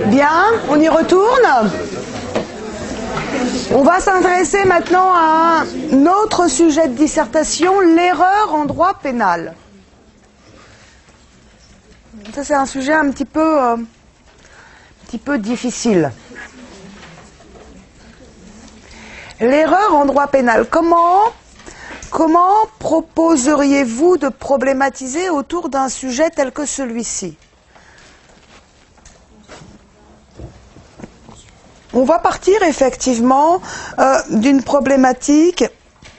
Bien, on y retourne. On va s'intéresser maintenant à un autre sujet de dissertation, l'erreur en droit pénal. Ça, c'est un sujet un petit peu difficile. L'erreur en droit pénal. Comment proposeriez-vous de problématiser autour d'un sujet tel que celui-ci? On va partir effectivement d'une problématique,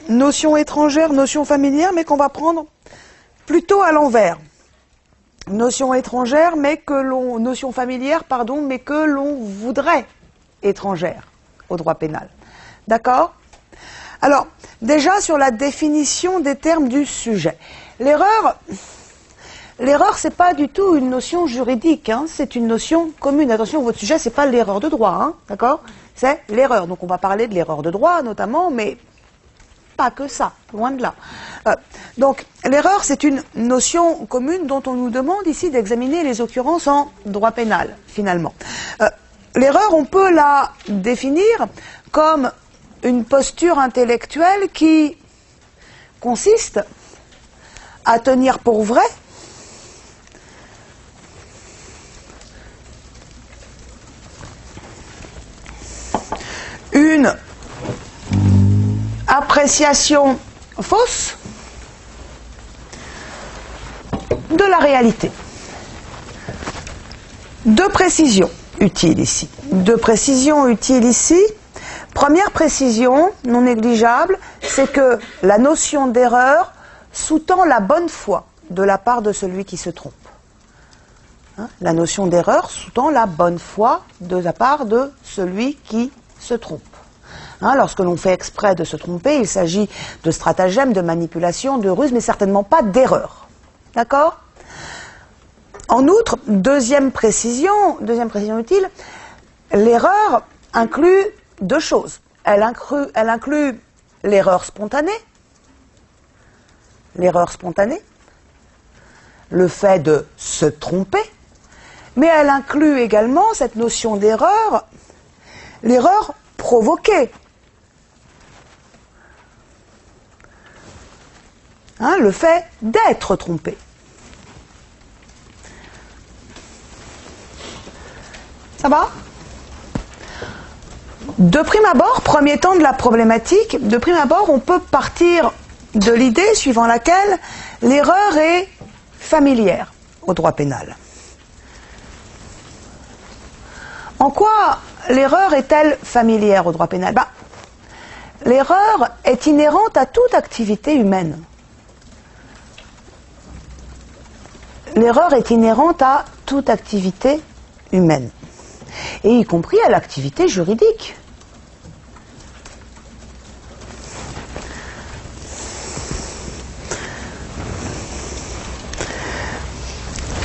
notion étrangère, notion familière, mais qu'on va prendre plutôt à l'envers. Notion étrangère, notion familière, pardon, mais que l'on voudrait étrangère au droit pénal. D'accord? Alors, déjà sur la définition des termes du sujet. L'erreur, c'est pas du tout une notion juridique, hein, c'est une notion commune. Attention, votre sujet, c'est pas l'erreur de droit, hein, d'accord? C'est l'erreur. Donc on va parler de l'erreur de droit notamment, mais pas que ça, loin de là. Donc l'erreur, c'est une notion commune dont on nous demande ici d'examiner les occurrences en droit pénal, finalement. L'erreur, on peut la définir comme une posture intellectuelle qui consiste à tenir pour vrai une appréciation fausse de la réalité. Deux précisions utiles ici. Première précision, non négligeable, c'est que la notion d'erreur sous-tend la bonne foi de la part de celui qui se trompe. Hein, la notion d'erreur sous-tend la bonne foi de la part de celui qui se trompe. Hein, lorsque l'on fait exprès de se tromper, il s'agit de stratagème, de manipulation, de ruse, mais certainement pas d'erreur. D'accord ? En outre, deuxième précision utile, l'erreur inclut deux choses. Elle inclut l'erreur spontanée, le fait de se tromper, mais elle inclut également cette notion d'erreur, l'erreur provoquée. Hein, le fait d'être trompé. Ça va ? De prime abord, premier temps de la problématique, on peut partir de l'idée suivant laquelle l'erreur est familière au droit pénal. En quoi l'erreur est-elle familière au droit pénal ? L'erreur est inhérente à toute activité humaine. L'erreur est inhérente à toute activité humaine, et y compris à l'activité juridique.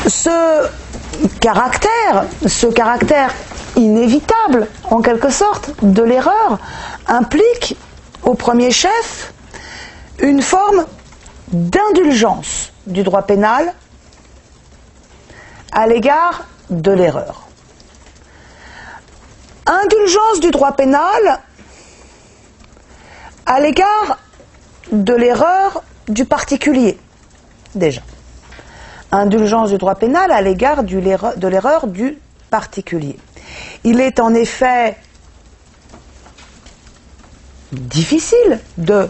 Ce caractère inévitable, en quelque sorte, de l'erreur, implique, au premier chef, une forme d'indulgence du droit pénal à l'égard de l'erreur. Indulgence du droit pénal à l'égard de l'erreur du particulier, déjà. Indulgence du droit pénal à l'égard de l'erreur du particulier. Il est en effet difficile de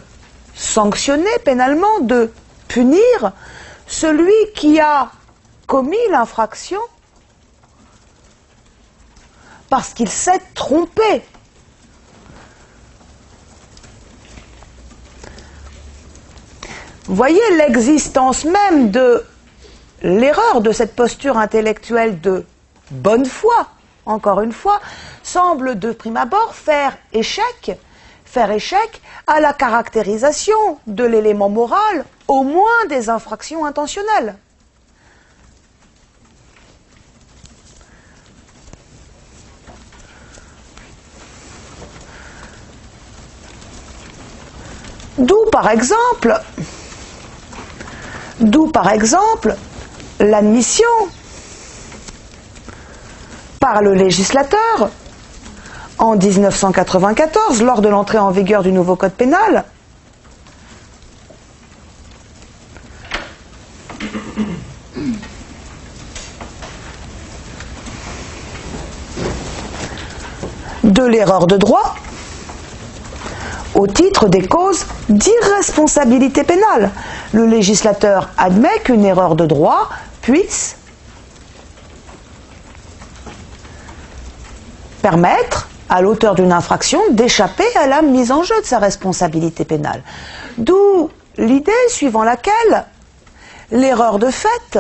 sanctionner pénalement, de punir celui qui a commis l'infraction parce qu'il s'est trompé. Vous voyez l'existence même de l'erreur de cette posture intellectuelle de bonne foi, encore une fois, semble de prime abord faire échec à la caractérisation de l'élément moral, au moins des infractions intentionnelles. D'où par exemple l'admission par le législateur en 1994, lors de l'entrée en vigueur du nouveau code pénal, de l'erreur de droit au titre des causes d'irresponsabilité pénale. Le législateur admet qu'une erreur de droit puisse permettre à l'auteur d'une infraction d'échapper à la mise en jeu de sa responsabilité pénale. D'où l'idée suivant laquelle l'erreur de fait,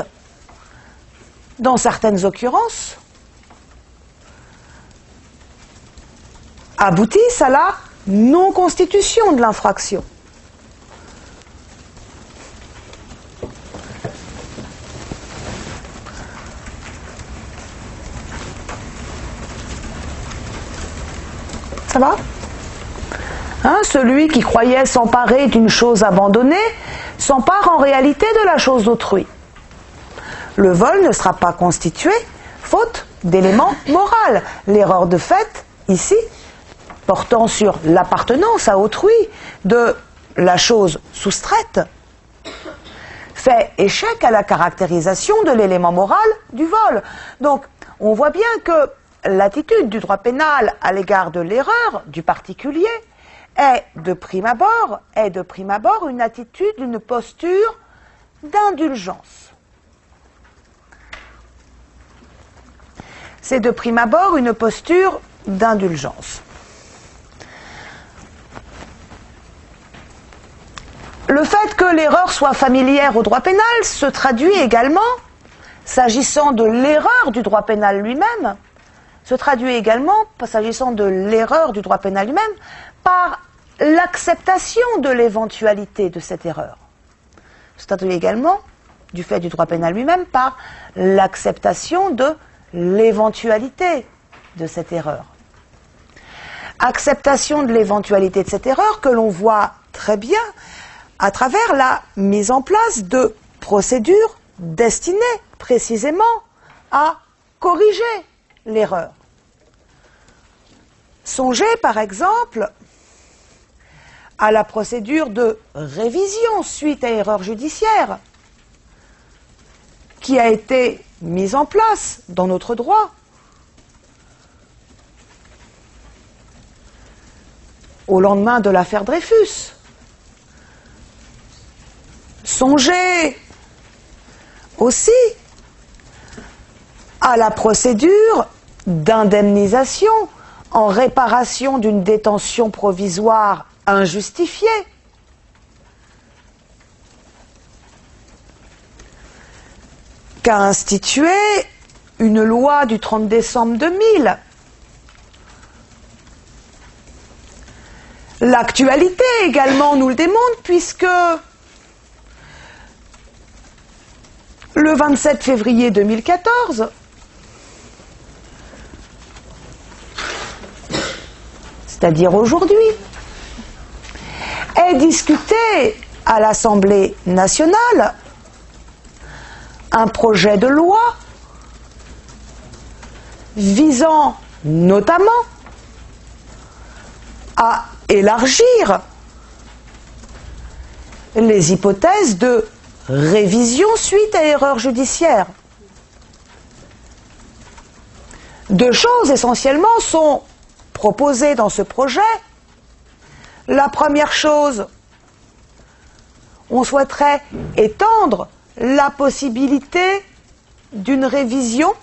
dans certaines occurrences, aboutissent à la non-constitution de l'infraction. Ça va ? Celui qui croyait s'emparer d'une chose abandonnée s'empare en réalité de la chose d'autrui. Le vol ne sera pas constitué faute d'élément moral. L'erreur de fait, ici, portant sur l'appartenance à autrui de la chose soustraite, fait échec à la caractérisation de l'élément moral du vol. Donc, on voit bien que l'attitude du droit pénal à l'égard de l'erreur du particulier est de prime abord une attitude, une posture d'indulgence. C'est de prime abord une posture d'indulgence. Le fait que l'erreur soit familière au droit pénal se traduit également, s'agissant de l'erreur du droit pénal lui-même, par l'acceptation de l'éventualité de cette erreur. Se traduit également, du fait du droit pénal lui-même, par l'acceptation de l'éventualité de cette erreur. Acceptation de l'éventualité de cette erreur que l'on voit très bien à travers la mise en place de procédures destinées précisément à corriger l'erreur. Songez par exemple à la procédure de révision suite à erreur judiciaire qui a été mise en place dans notre droit au lendemain de l'affaire Dreyfus. Songez aussi à la procédure d'indemnisation en réparation d'une détention provisoire injustifiée. Qu'a institué une loi du 30 décembre 2000. L'actualité également nous le démontre puisque le 27 février 2014, c'est-à-dire aujourd'hui, est discuté à l'Assemblée nationale un projet de loi visant notamment à élargir les hypothèses de révision suite à erreur judiciaire. Deux choses essentiellement sont proposées dans ce projet. La première chose, on souhaiterait étendre la possibilité d'une révision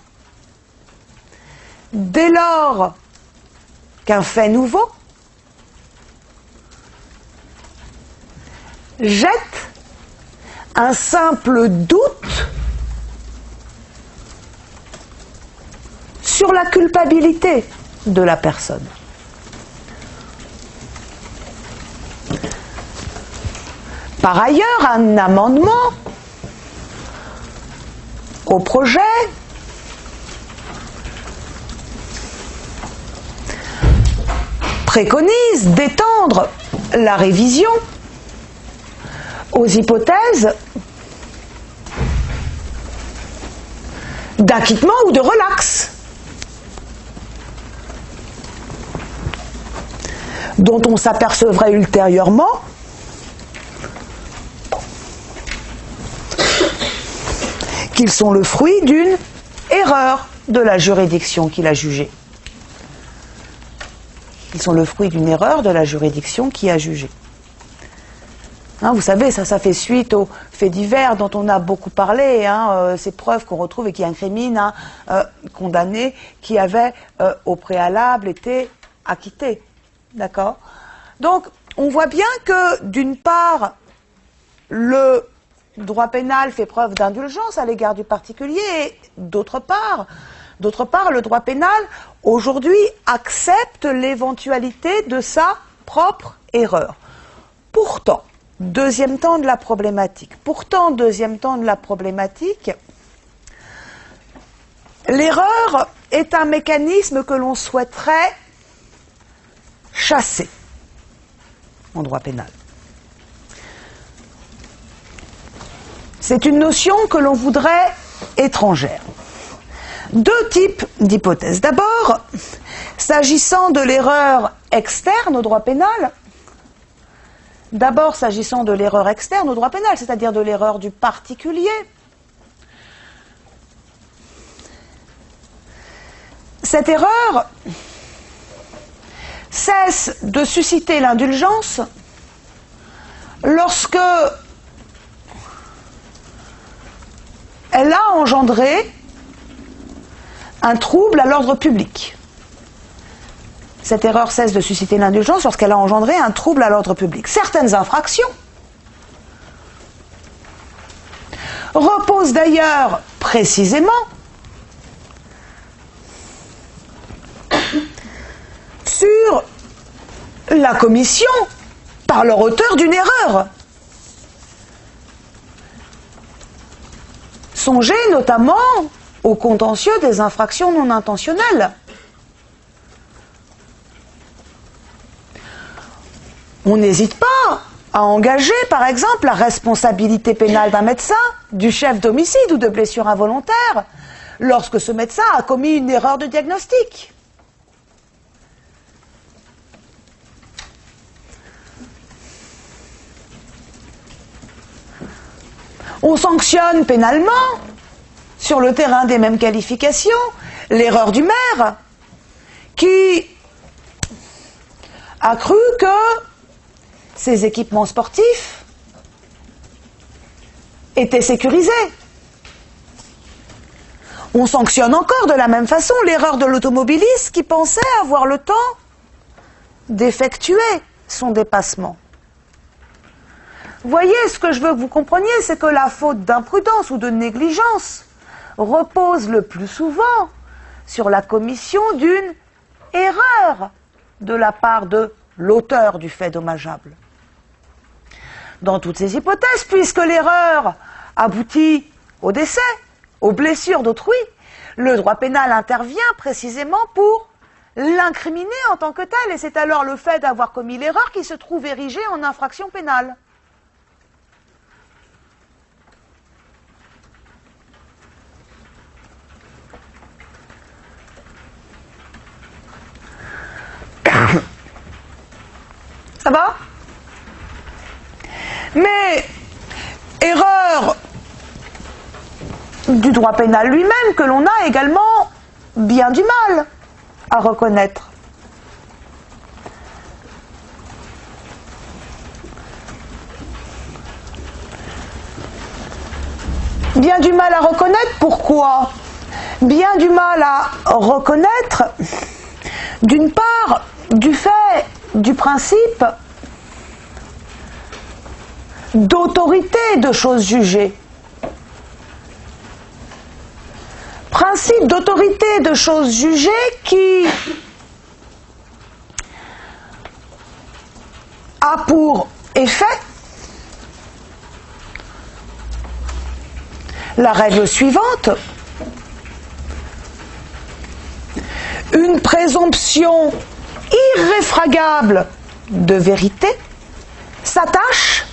dès lors qu'un fait nouveau jette un simple doute sur la culpabilité de la personne. Par ailleurs, un amendement au projet préconise d'étendre la révision aux hypothèses d'acquittement ou de relax, dont on s'apercevrait ultérieurement qu'ils sont le fruit d'une erreur de la juridiction qui l'a jugé. Ils sont le fruit d'une erreur de la juridiction qui a jugé. Hein, vous savez, ça fait suite aux faits divers dont on a beaucoup parlé, ces preuves qu'on retrouve et qui incriminent un condamné qui avait au préalable été acquitté. D'accord ? Donc, on voit bien que, d'une part, le droit pénal fait preuve d'indulgence à l'égard du particulier, et d'autre part, le droit pénal, aujourd'hui, accepte l'éventualité de sa propre erreur. Pourtant, deuxième temps de la problématique, l'erreur est un mécanisme que l'on souhaiterait chasser en droit pénal. C'est une notion que l'on voudrait étrangère. Deux types d'hypothèses. D'abord, s'agissant de l'erreur externe au droit pénal, c'est-à-dire de l'erreur du particulier, cette erreur cesse de susciter l'indulgence lorsque elle a engendré un trouble à l'ordre public. Cette erreur cesse de susciter l'indulgence lorsqu'elle a engendré un trouble à l'ordre public. Certaines infractions reposent d'ailleurs précisément sur la commission par leur auteur d'une erreur. Songez notamment au contentieux des infractions non intentionnelles. On n'hésite pas à engager, par exemple, la responsabilité pénale d'un médecin, du chef d'homicide ou de blessure involontaire, lorsque ce médecin a commis une erreur de diagnostic. On sanctionne pénalement, sur le terrain des mêmes qualifications, l'erreur du maire, qui a cru que ces équipements sportifs étaient sécurisés. On sanctionne encore de la même façon l'erreur de l'automobiliste qui pensait avoir le temps d'effectuer son dépassement. Voyez, ce que je veux que vous compreniez, c'est que la faute d'imprudence ou de négligence repose le plus souvent sur la commission d'une erreur de la part de l'auteur du fait dommageable. Dans toutes ces hypothèses, puisque l'erreur aboutit au décès, aux blessures d'autrui, le droit pénal intervient précisément pour l'incriminer en tant que tel, et c'est alors le fait d'avoir commis l'erreur qui se trouve érigé en infraction pénale. Ça va? Mais erreur du droit pénal lui-même que l'on a également bien du mal à reconnaître. Bien du mal à reconnaître, pourquoi? Bien du mal à reconnaître, d'une part, du fait du principe d'autorité de choses jugées. Principe d'autorité de choses jugées qui a pour effet la règle suivante: une présomption irréfragable de vérité s'attache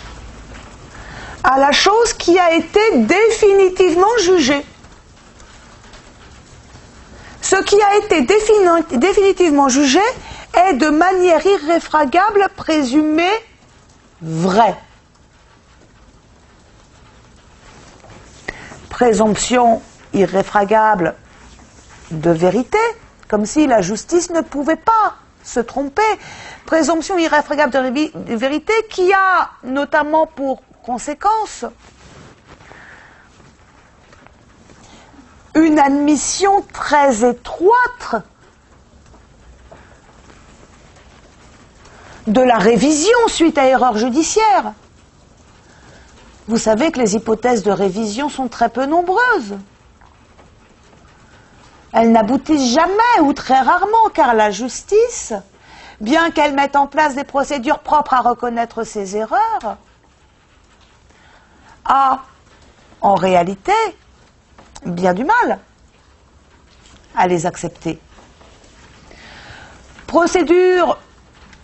à la chose qui a été définitivement jugée. Ce qui a été définitivement jugé est de manière irréfragable présumé vrai. Présomption irréfragable de vérité, comme si la justice ne pouvait pas se tromper. Présomption irréfragable de vérité qui a notamment pour conséquence une admission très étroite de la révision suite à erreur judiciaire. Vous savez que les hypothèses de révision sont très peu nombreuses. Elles n'aboutissent jamais ou très rarement, car la justice, bien qu'elle mette en place des procédures propres à reconnaître ses erreurs, a en réalité bien du mal à les accepter. Procédure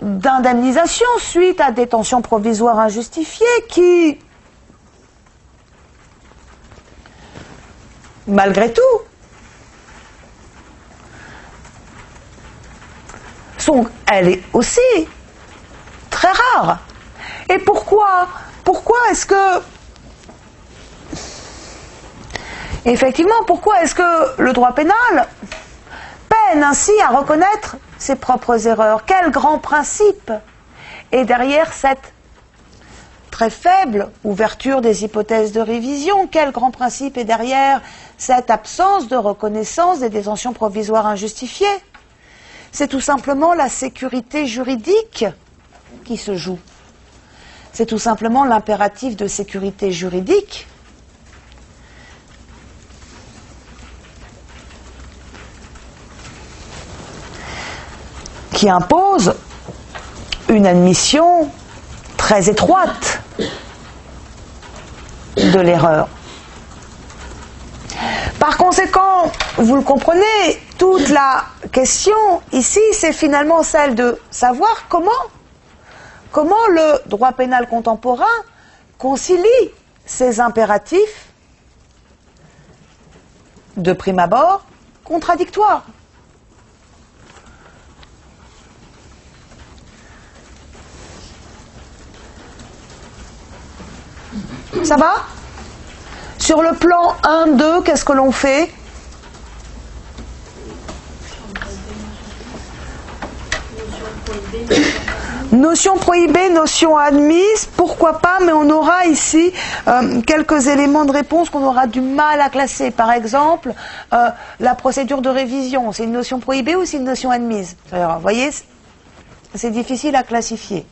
d'indemnisation suite à détention provisoire injustifiée qui, malgré tout, elle est aussi très rare. Et pourquoi est-ce que effectivement, pourquoi est-ce que le droit pénal peine ainsi à reconnaître ses propres erreurs? Quel grand principe est derrière cette très faible ouverture des hypothèses de révision? Quel grand principe est derrière cette absence de reconnaissance des détentions provisoires injustifiées? C'est tout simplement la sécurité juridique qui se joue. C'est tout simplement l'impératif de sécurité juridique qui impose une admission très étroite de l'erreur. Par conséquent, vous le comprenez, toute la question ici, c'est finalement celle de savoir comment le droit pénal contemporain concilie ces impératifs de prime abord contradictoires. Ça va? Sur le plan 1-2, qu'est-ce que l'on fait? Notion prohibée, notion admise, pourquoi pas, mais on aura ici quelques éléments de réponse qu'on aura du mal à classer. Par exemple, la procédure de révision, c'est une notion prohibée ou c'est une notion admise? Alors, vous voyez, c'est difficile à classifier.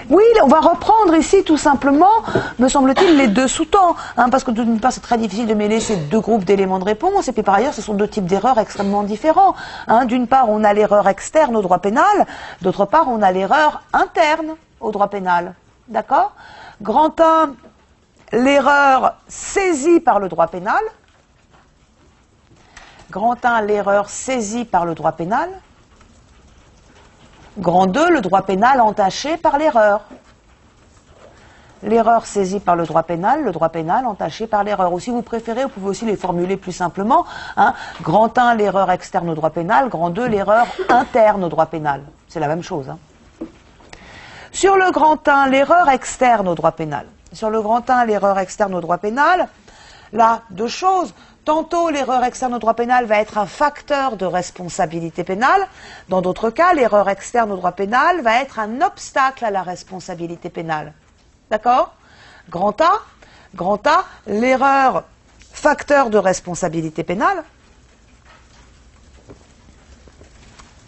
Oui, on va reprendre ici tout simplement, me semble-t-il, les deux sous-temps, parce que d'une part c'est très difficile de mêler ces deux groupes d'éléments de réponse, et puis par ailleurs ce sont deux types d'erreurs extrêmement différents. D'une part on a l'erreur externe au droit pénal, d'autre part on a l'erreur interne au droit pénal. D'accord? Grand 1, l'erreur saisie par le droit pénal. Grand 1, l'erreur saisie par le droit pénal. Grand 2, le droit pénal entaché par l'erreur. L'erreur saisie par le droit pénal entaché par l'erreur. Ou si vous préférez, vous pouvez aussi les formuler plus simplement. Grand 1, l'erreur externe au droit pénal. Grand 2, l'erreur interne au droit pénal. C'est la même chose. Sur le grand 1, l'erreur externe au droit pénal. Sur le grand 1, l'erreur externe au droit pénal, là, deux choses. Tantôt, l'erreur externe au droit pénal va être un facteur de responsabilité pénale. Dans d'autres cas, l'erreur externe au droit pénal va être un obstacle à la responsabilité pénale. D'accord? Grand A, l'erreur facteur de responsabilité pénale.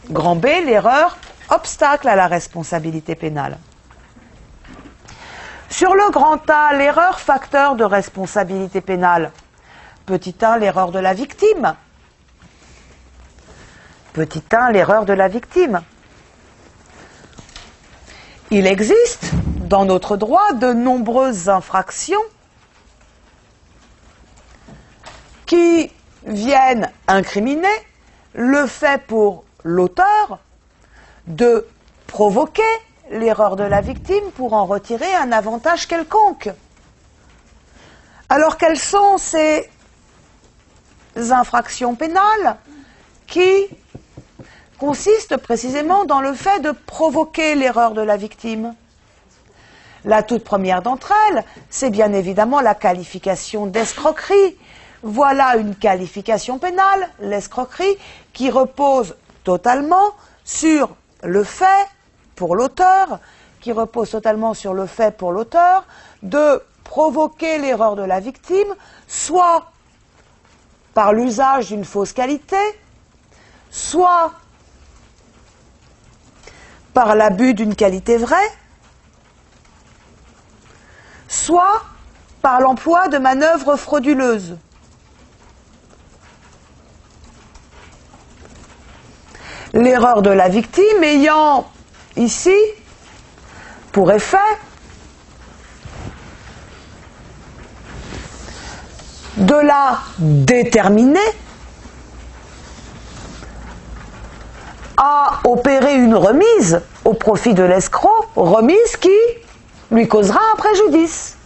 Grand B, l'erreur obstacle à la responsabilité pénale. Sur le grand A, l'erreur facteur de responsabilité pénale. Petit 1, l'erreur de la victime. Petit 1, l'erreur de la victime. Il existe dans notre droit de nombreuses infractions qui viennent incriminer le fait pour l'auteur de provoquer l'erreur de la victime pour en retirer un avantage quelconque. Alors quelles sont ces infractions pénales qui consistent précisément dans le fait de provoquer l'erreur de la victime? La toute première d'entre elles, c'est bien évidemment la qualification d'escroquerie. Voilà une qualification pénale, l'escroquerie, qui repose totalement sur le fait pour l'auteur, de provoquer l'erreur de la victime, soit par l'usage d'une fausse qualité, soit par l'abus d'une qualité vraie, soit par l'emploi de manœuvres frauduleuses. L'erreur de la victime ayant ici pour effet de la déterminer à opérer une remise au profit de l'escroc, remise qui lui causera un préjudice.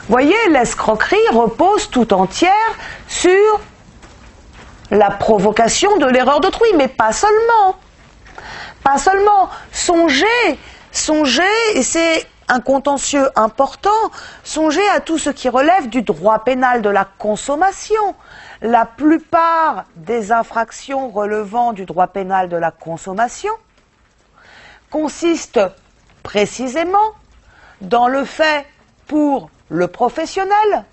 Voyez, l'escroquerie repose tout entière sur la provocation de l'erreur d'autrui, mais pas seulement. Pas seulement. Songez, et c'est un contentieux important, songez à tout ce qui relève du droit pénal de la consommation. La plupart des infractions relevant du droit pénal de la consommation consistent précisément dans le fait pour le professionnel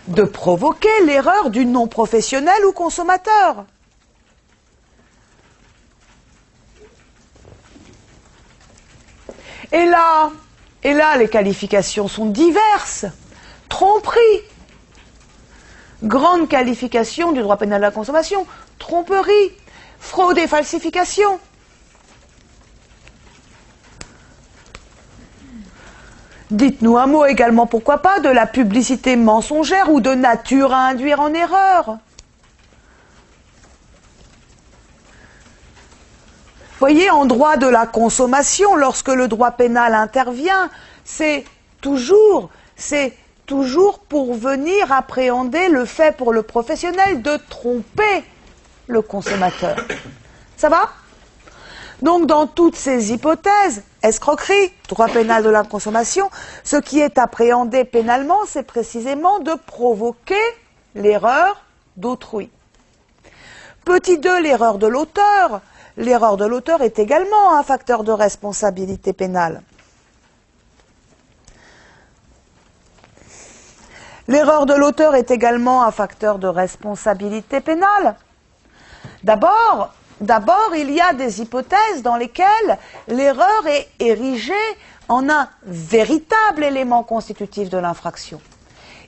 de provoquer l'erreur du non-professionnel ou consommateur. Et là, les qualifications sont diverses. Tromperie, grande qualification du droit pénal de la consommation, tromperie, fraude et falsification. Dites-nous un mot également, pourquoi pas, de la publicité mensongère ou de nature à induire en erreur. Voyez, en droit de la consommation, lorsque le droit pénal intervient, c'est toujours pour venir appréhender le fait pour le professionnel de tromper le consommateur. Ça va ? Donc, dans toutes ces hypothèses, escroquerie, droit pénal de la consommation, ce qui est appréhendé pénalement, c'est précisément de provoquer l'erreur d'autrui. Petit 2, l'erreur de l'auteur. L'erreur de l'auteur est également un facteur de responsabilité pénale. L'erreur de l'auteur est également un facteur de responsabilité pénale. D'abord, il y a des hypothèses dans lesquelles l'erreur est érigée en un véritable élément constitutif de l'infraction.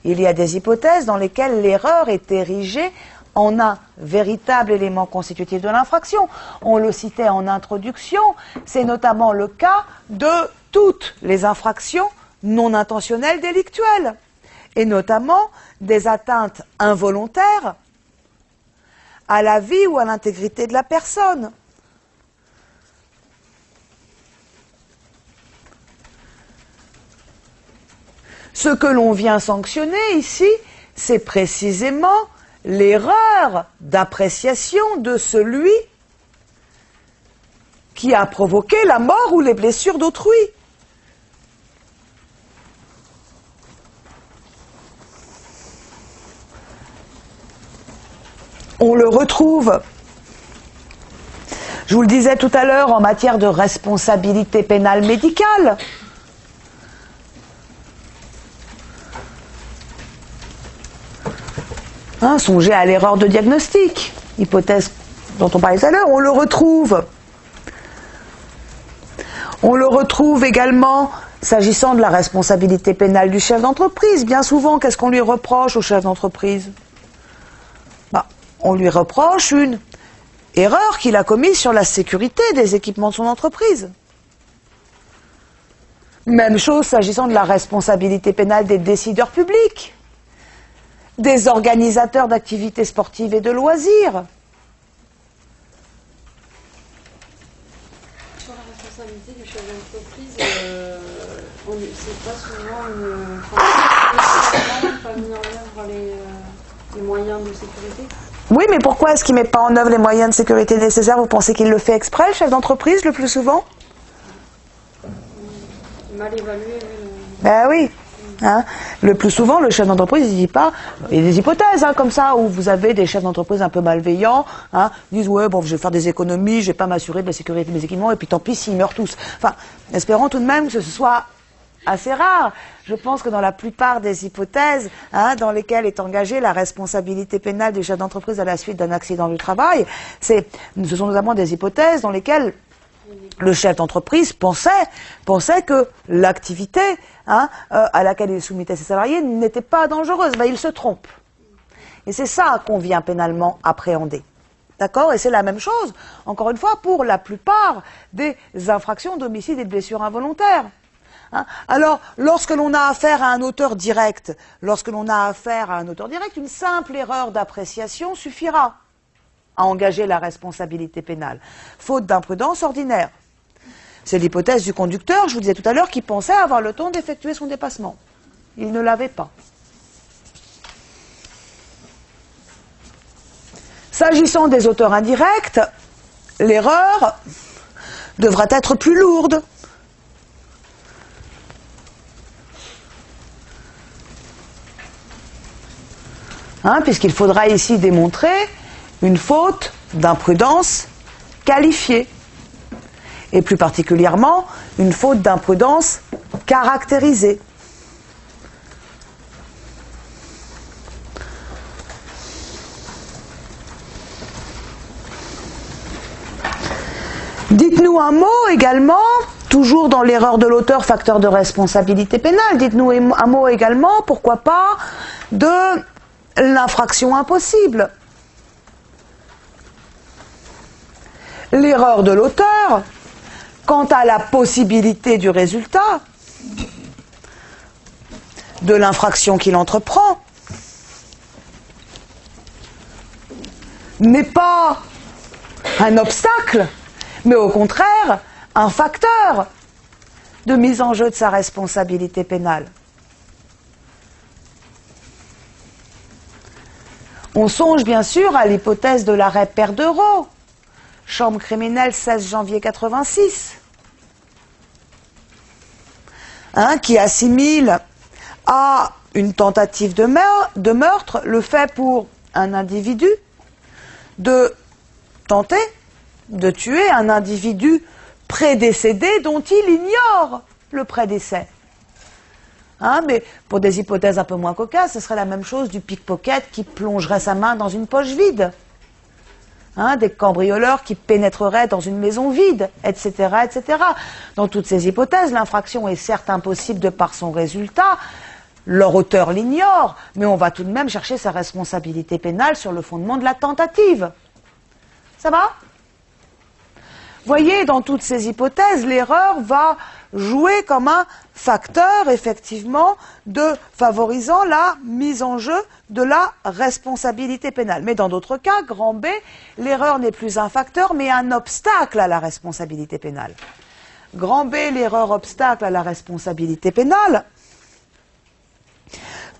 Il y a des hypothèses dans lesquelles l'erreur est érigée en un véritable élément constitutif de l'infraction. On le citait en introduction, c'est notamment le cas de toutes les infractions non intentionnelles délictuelles, et notamment des atteintes involontaires à la vie ou à l'intégrité de la personne. Ce que l'on vient sanctionner ici, c'est précisément l'erreur d'appréciation de celui qui a provoqué la mort ou les blessures d'autrui. On le retrouve, je vous le disais tout à l'heure, en matière de responsabilité pénale médicale. Songez à l'erreur de diagnostic, hypothèse dont on parlait tout à l'heure, on le retrouve également s'agissant de la responsabilité pénale du chef d'entreprise. Bien souvent, qu'est-ce qu'on lui reproche au chef d'entreprise? On lui reproche une erreur qu'il a commise sur la sécurité des équipements de son entreprise. Même chose s'agissant de la responsabilité pénale des décideurs publics, des organisateurs d'activités sportives et de loisirs. Sur la responsabilité du chef d'entreprise, c'est pas souvent pas mis en œuvre les moyens de sécurité. Oui, mais pourquoi est-ce qu'il ne met pas en œuvre les moyens de sécurité nécessaires? Vous pensez qu'il le fait exprès, le chef d'entreprise, le plus souvent? Mal évalué, oui. Ben oui. Hein, le plus souvent, le chef d'entreprise, il dit pas. Il y a des hypothèses comme ça où vous avez des chefs d'entreprise un peu malveillants, disent ouais bon, je vais faire des économies, je vais pas m'assurer de la sécurité de mes équipements et puis tant pis s'ils meurent tous. Enfin, espérons tout de même que ce soit assez rare. Je pense que dans la plupart des hypothèses dans lesquelles est engagée la responsabilité pénale du chef d'entreprise à la suite d'un accident du travail, ce sont notamment des hypothèses dans lesquelles le chef d'entreprise pensait que l'activité à laquelle il soumettait ses salariés n'était pas dangereuse. Ben, il se trompe. Et c'est ça qu'on vient pénalement appréhender. D'accord? Et c'est la même chose, encore une fois, pour la plupart des infractions d'homicide et de blessures involontaires. Alors, lorsque l'on a affaire à un auteur direct, une simple erreur d'appréciation suffira à engager la responsabilité pénale, faute d'imprudence ordinaire. C'est l'hypothèse du conducteur, je vous disais tout à l'heure, qui pensait avoir le temps d'effectuer son dépassement. Il ne l'avait pas. S'agissant des auteurs indirects, l'erreur devra être plus lourde. Puisqu'il faudra ici démontrer une faute d'imprudence qualifiée, et plus particulièrement une faute d'imprudence caractérisée. Dites-nous un mot également, toujours dans l'erreur de l'auteur, facteur de responsabilité pénale, dites-nous un mot également, pourquoi pas, de l'infraction impossible. L'erreur de l'auteur, quant à la possibilité du résultat de l'infraction qu'il entreprend, n'est pas un obstacle, mais au contraire un facteur de mise en jeu de sa responsabilité pénale. On songe bien sûr à l'hypothèse de l'arrêt Perdereau, chambre criminelle 16 janvier 86, qui assimile à une tentative de meurtre le fait pour un individu de tenter de tuer un individu prédécédé dont il ignore le prédécès. Mais pour des hypothèses un peu moins cocasses, ce serait la même chose du pickpocket qui plongerait sa main dans une poche vide. Des cambrioleurs qui pénétreraient dans une maison vide, etc., etc. Dans toutes ces hypothèses, l'infraction est certes impossible de par son résultat, leur auteur l'ignore, mais on va tout de même chercher sa responsabilité pénale sur le fondement de la tentative. Ça va ? Voyez, dans toutes ces hypothèses, l'erreur va jouer comme un facteur, effectivement, de favorisant la mise en jeu de la responsabilité pénale. Mais dans d'autres cas, grand B, l'erreur n'est plus un facteur, mais un obstacle à la responsabilité pénale. Grand B, l'erreur obstacle à la responsabilité pénale.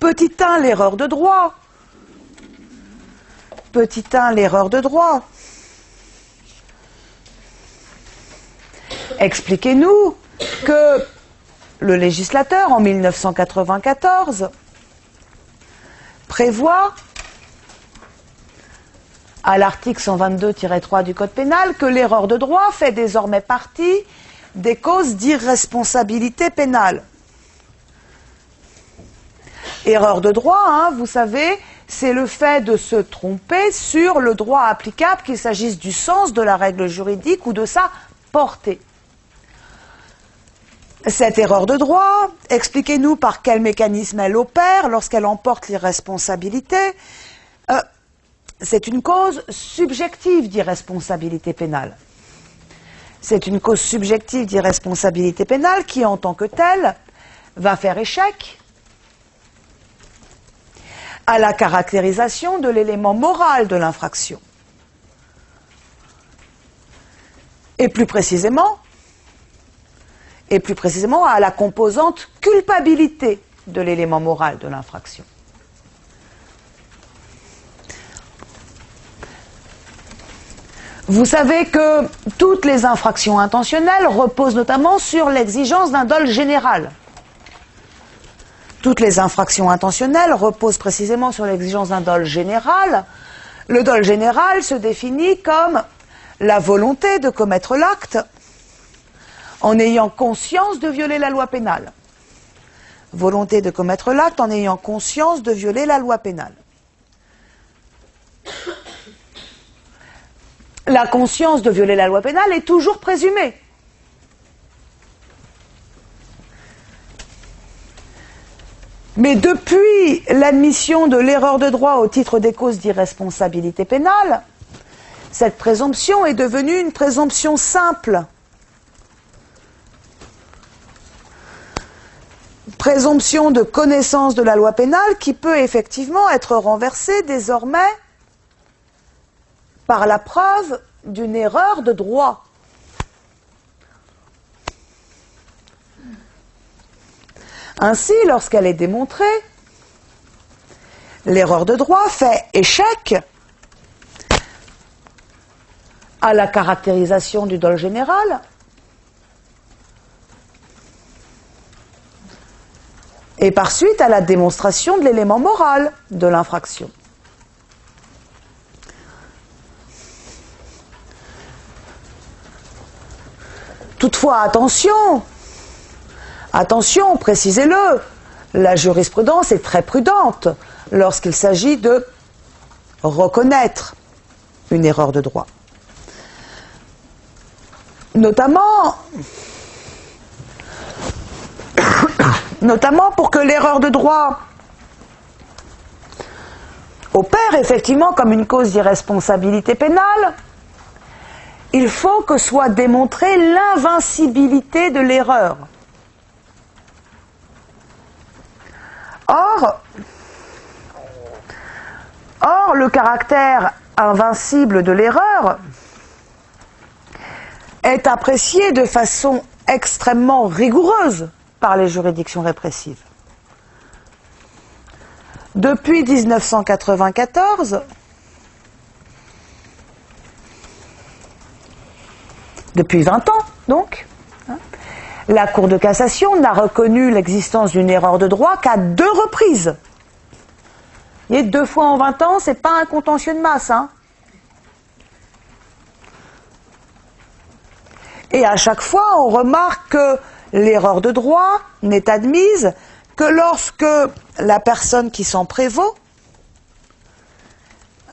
Petit 1, l'erreur de droit. Petit 1, l'erreur de droit. Expliquez-nous que le législateur, en 1994, prévoit, à l'article 122-3 du Code pénal, que l'erreur de droit fait désormais partie des causes d'irresponsabilité pénale. Erreur de droit, vous savez, c'est le fait de se tromper sur le droit applicable, qu'il s'agisse du sens de la règle juridique ou de sa portée. Cette erreur de droit, expliquez-nous par quel mécanisme elle opère lorsqu'elle emporte l'irresponsabilité. C'est une cause subjective d'irresponsabilité pénale. C'est une cause subjective d'irresponsabilité pénale qui, en tant que telle, va faire échec à la caractérisation de l'élément moral de l'infraction. Et plus précisément à la composante culpabilité de l'élément moral de l'infraction. Vous savez que toutes les infractions intentionnelles reposent notamment sur l'exigence d'un dol général. Toutes les infractions intentionnelles reposent précisément sur l'exigence d'un dol général. Le dol général se définit comme la volonté de commettre l'acte en ayant conscience de violer la loi pénale. Volonté de commettre l'acte en ayant conscience de violer la loi pénale. La conscience de violer la loi pénale est toujours présumée. Mais depuis l'admission de l'erreur de droit au titre des causes d'irresponsabilité pénale, cette présomption est devenue une présomption simple. Présomption de connaissance de la loi pénale qui peut effectivement être renversée désormais par la preuve d'une erreur de droit. Ainsi, lorsqu'elle est démontrée, l'erreur de droit fait échec à la caractérisation du dol général et par suite à la démonstration de l'élément moral de l'infraction. Toutefois, attention, précisez-le, la jurisprudence est très prudente lorsqu'il s'agit de reconnaître une erreur de droit. Notamment pour que l'erreur de droit opère effectivement comme une cause d'irresponsabilité pénale, il faut que soit démontrée l'invincibilité de l'erreur. Or, le caractère invincible de l'erreur est apprécié de façon extrêmement rigoureuse par les juridictions répressives. Depuis 1994, depuis 20 ans donc, la Cour de cassation n'a reconnu l'existence d'une erreur de droit qu'à 2 reprises. Et 2 fois en 20 ans, c'est pas un contentieux de masse, hein. Et à chaque fois, on remarque que l'erreur de droit n'est admise que lorsque la personne qui s'en prévaut,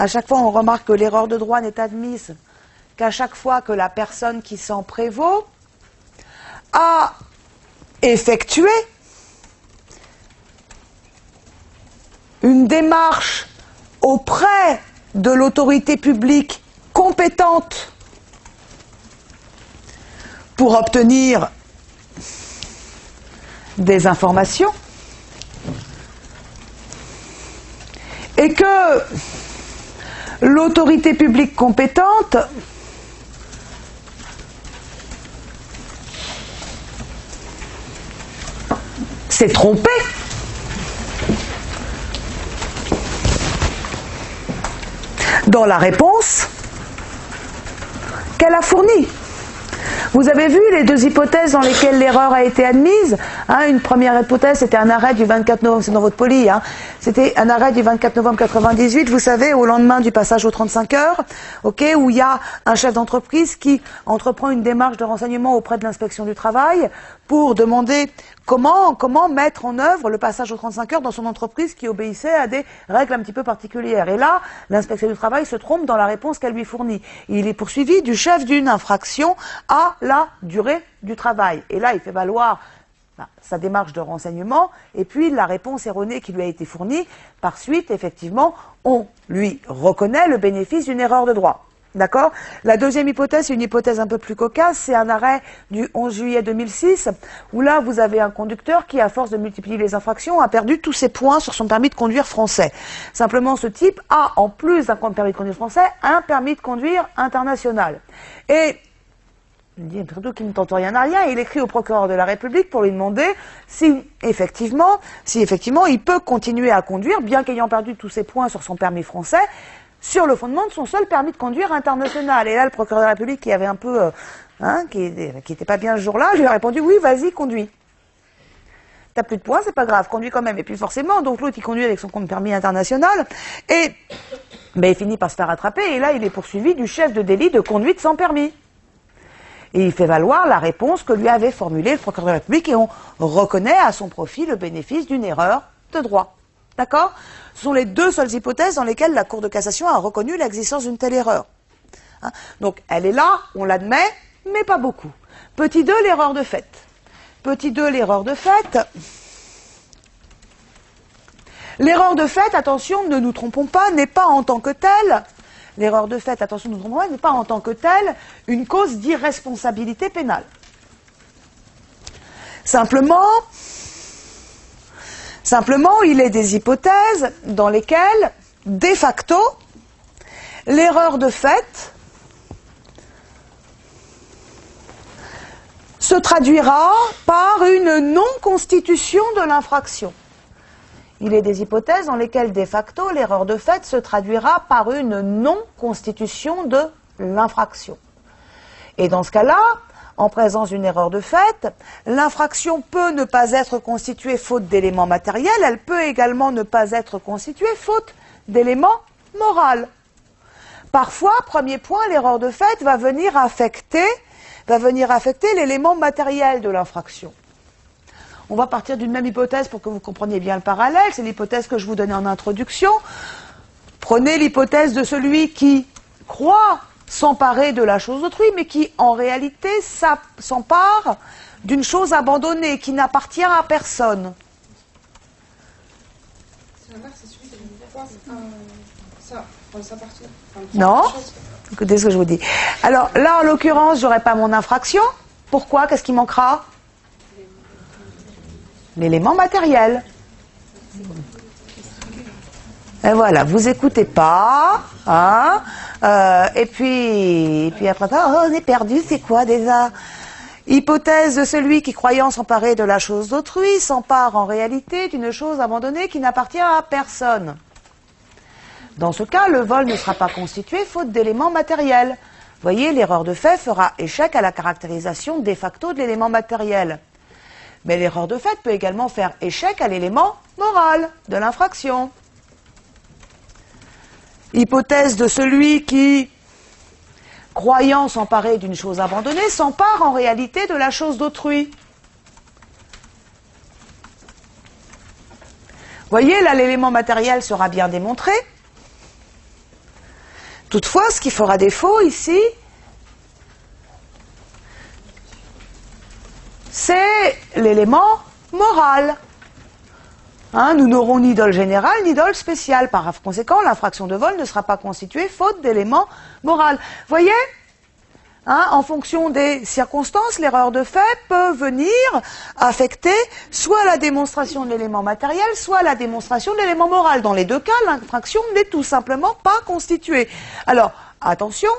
à chaque fois on remarque que l'erreur de droit n'est admise qu'à chaque fois que la personne qui s'en prévaut a effectué une démarche auprès de l'autorité publique compétente pour obtenir des informations et que l'autorité publique compétente s'est trompée dans la réponse qu'elle a fournie. Vous avez vu les deux hypothèses dans lesquelles l'erreur a été admise, hein. Une première hypothèse, c'était un arrêt du 24 novembre, c'est dans votre poly, hein. C'était un arrêt du 24 novembre 98, vous savez, au lendemain du passage aux 35 heures, ok, où il y a un chef d'entreprise qui entreprend une démarche de renseignement auprès de l'inspection du travail pour demander comment mettre en œuvre le passage aux 35 heures dans son entreprise qui obéissait à des règles un petit peu particulières. Et là, l'inspection du travail se trompe dans la réponse qu'elle lui fournit. Il est poursuivi du chef d'une infraction à la durée du travail. Et là, il fait valoir sa démarche de renseignement et puis la réponse erronée qui lui a été fournie. Par suite, effectivement, on lui reconnaît le bénéfice d'une erreur de droit. D'accord? La deuxième hypothèse, c'est une hypothèse un peu plus cocasse, c'est un arrêt du 11 juillet 2006, où là, vous avez un conducteur qui, à force de multiplier les infractions, a perdu tous ses points sur son permis de conduire français. Simplement, ce type a, en plus d'un permis de conduire français, un permis de conduire international. Et il dit surtout qu'il ne tente rien à rien, et il écrit au procureur de la République pour lui demander si effectivement il peut continuer à conduire, bien qu'ayant perdu tous ses points sur son permis français, sur le fondement de son seul permis de conduire international. Et là, le procureur de la République, qui avait un peu, qui était pas bien ce jour-là, lui a répondu, oui, vas-y, conduis. T'as plus de points, c'est pas grave, conduis quand même. Et puis forcément, donc l'autre, il conduit avec son compte permis international, et il finit par se faire attraper, et là, il est poursuivi du chef de délit de conduite sans permis. Et il fait valoir la réponse que lui avait formulée le procureur de la République, et on reconnaît à son profit le bénéfice d'une erreur de droit. D'accord? Ce sont les deux seules hypothèses dans lesquelles la Cour de cassation a reconnu l'existence d'une telle erreur. Hein? Donc, elle est là, on l'admet, mais pas beaucoup. Petit 2, l'erreur de fait. Petit 2, l'erreur de fait. L'erreur de fait, attention, ne nous trompons pas, n'est pas en tant que telle, l'erreur de fait, attention, ne nous trompons pas, n'est pas en tant que telle une cause d'irresponsabilité pénale. Simplement, il est des hypothèses dans lesquelles, de facto, l'erreur de fait se traduira par une non-constitution de l'infraction. Il est des hypothèses dans lesquelles, de facto, l'erreur de fait se traduira par une non-constitution de l'infraction. Et dans ce cas-là, en présence d'une erreur de fait, l'infraction peut ne pas être constituée faute d'éléments matériels, elle peut également ne pas être constituée faute d'éléments moraux. Parfois, premier point, l'erreur de fait va venir affecter l'élément matériel de l'infraction. On va partir d'une même hypothèse pour que vous compreniez bien le parallèle, c'est l'hypothèse que je vous donnais en introduction. Prenez l'hypothèse de celui qui croit s'emparer de la chose d'autrui, mais qui, en réalité, s'empare d'une chose abandonnée, qui n'appartient à personne. Non, écoutez ce que je vous dis. Alors, là, en l'occurrence, j'aurai pas mon infraction. Pourquoi? Qu'est-ce qui manquera? L'élément matériel. Et voilà, vous écoutez pas, hein, et puis après, on est perdu, c'est quoi déjà? Hypothèse de celui qui, croyant s'emparer de la chose d'autrui, s'empare en réalité d'une chose abandonnée qui n'appartient à personne. Dans ce cas, le vol ne sera pas constitué faute d'éléments matériels. Vous voyez, l'erreur de fait fera échec à la caractérisation de facto de l'élément matériel. Mais l'erreur de fait peut également faire échec à l'élément moral de l'infraction. Hypothèse de celui qui, croyant s'emparer d'une chose abandonnée, s'empare en réalité de la chose d'autrui. Vous voyez, là, l'élément matériel sera bien démontré. Toutefois, ce qui fera défaut ici, c'est l'élément moral. Hein, nous n'aurons ni dol général ni dol spécial. Par conséquent, l'infraction de vol ne sera pas constituée faute d'élément moral. Voyez, hein, en fonction des circonstances, l'erreur de fait peut venir affecter soit la démonstration de l'élément matériel, soit la démonstration de l'élément moral. Dans les deux cas, l'infraction n'est tout simplement pas constituée. Alors, attention,